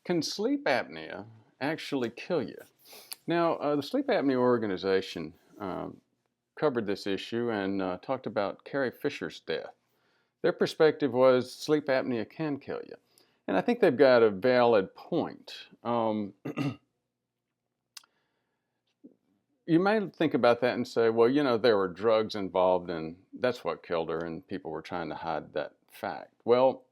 Can sleep apnea actually kill you? Now, the Sleep Apnea Organization covered this issue and talked about Carrie Fisher's death. Their perspective was sleep apnea can kill you. And I think they've got a valid point. You may think about that and say, well, there were drugs involved and that's what killed her, and people were trying to hide that fact. Well,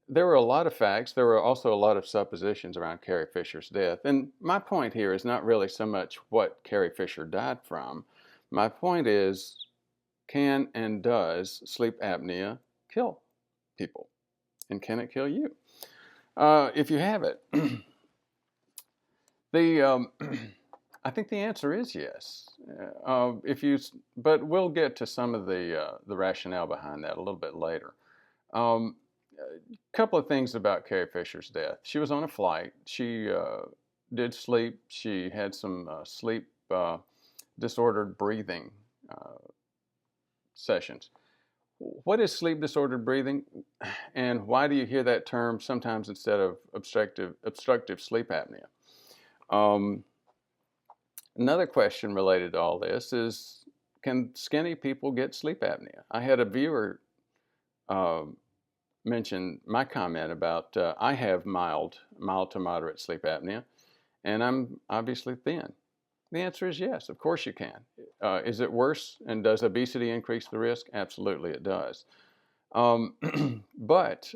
there were a lot of facts. There were also a lot of suppositions around Carrie Fisher's death. And my point here is not really so much what Carrie Fisher died from. My point is, can and does sleep apnea kill people? And can it kill you? If you have it. I think the answer is yes. But we'll get to some of the rationale behind that a little bit later. A couple of things about Carrie Fisher's death. She was on a flight. She did sleep. She had some sleep disordered breathing sessions. What is sleep disordered breathing, and why do you hear that term sometimes instead of obstructive sleep apnea? Another question related to all this is, can skinny people get sleep apnea? I had a viewer mention my comment about I have mild to moderate sleep apnea, and I'm obviously thin. The answer is yes, of course you can. Is it worse, and does obesity increase the risk? Absolutely it does. But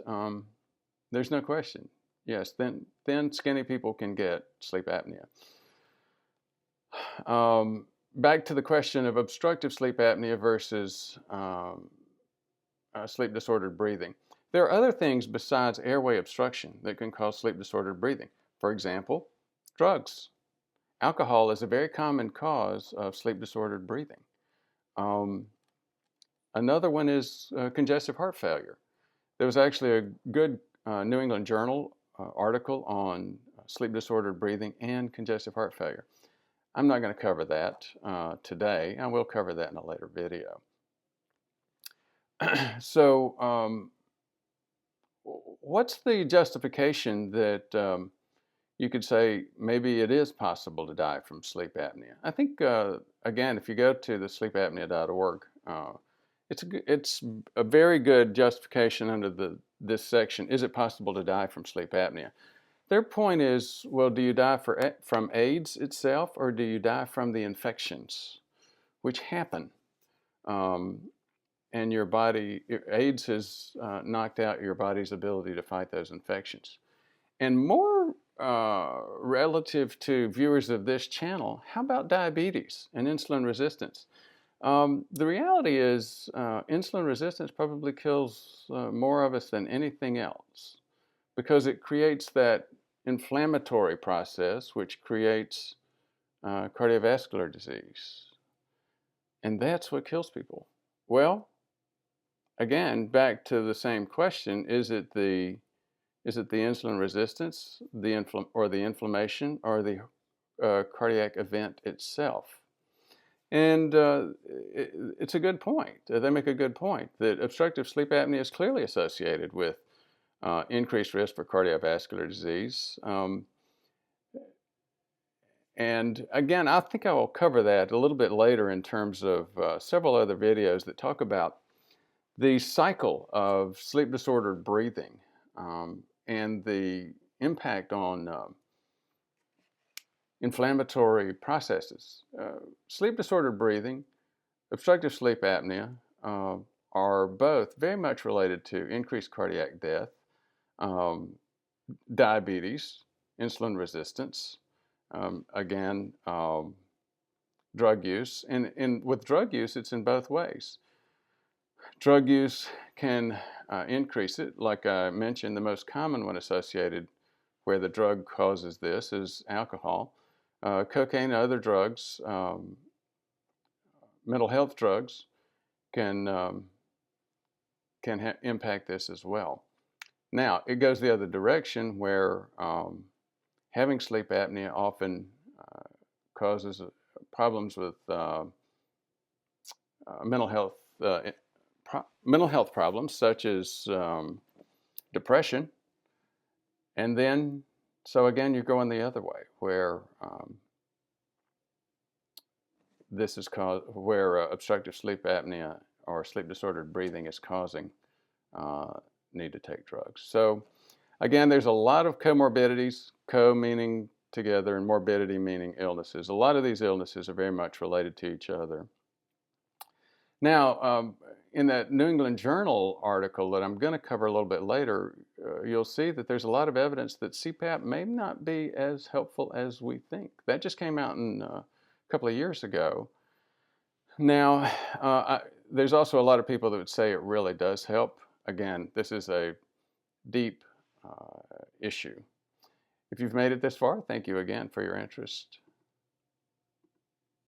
there's no question. Yes, thin, skinny people can get sleep apnea. Back to the question of obstructive sleep apnea versus sleep disordered breathing. There are other things besides airway obstruction that can cause sleep disordered breathing. For example, drugs. Alcohol is a very common cause of sleep disordered breathing. Another one is congestive heart failure. There was actually a good New England Journal article on sleep disordered breathing and congestive heart failure. I'm not going to cover that today. I will cover that in a later video. So what's the justification that you could say maybe it is possible to die from sleep apnea? I think, again, if you go to the sleepapnea.org, it's a very good justification under this section. Is it possible to die from sleep apnea? Their point is, well, do you die from AIDS itself, or do you die from the infections which happen? And your body, AIDS has knocked out your body's ability to fight those infections. And more relative to viewers of this channel, how about diabetes and insulin resistance? The reality is insulin resistance probably kills more of us than anything else, because it creates that inflammatory process which creates cardiovascular disease. And that's what kills people. Well, again, back to the same question, is it the insulin resistance, or the inflammation, or the cardiac event itself? And it's a good point. They make a good point that obstructive sleep apnea is clearly associated with increased risk for cardiovascular disease. And again, I think I will cover that a little bit later in terms of several other videos that talk about the cycle of sleep disordered breathing and the impact on inflammatory processes. Sleep disordered breathing, obstructive sleep apnea are both very much related to increased cardiac death, diabetes, insulin resistance, drug use. And with drug use, it's in both ways. Drug use can increase it. Like I mentioned, the most common one associated where the drug causes this is alcohol. Cocaine and other drugs, mental health drugs, can impact this as well. Now, it goes the other direction where having sleep apnea often causes problems with mental health problems such as depression And then, so again, you're going the other way, where this is caused, where obstructive sleep apnea or sleep disordered breathing is causing need to take drugs. So again, there's a lot of comorbidities, co meaning together and morbidity meaning illnesses. A lot of these illnesses are very much related to each other. Now, in that New England Journal article that I'm going to cover a little bit later, you'll see that there's a lot of evidence that CPAP may not be as helpful as we think. That just came out a couple of years ago. Now, there's also a lot of people that would say it really does help. Again, this is a deep issue. If you've made it this far, thank you again for your interest.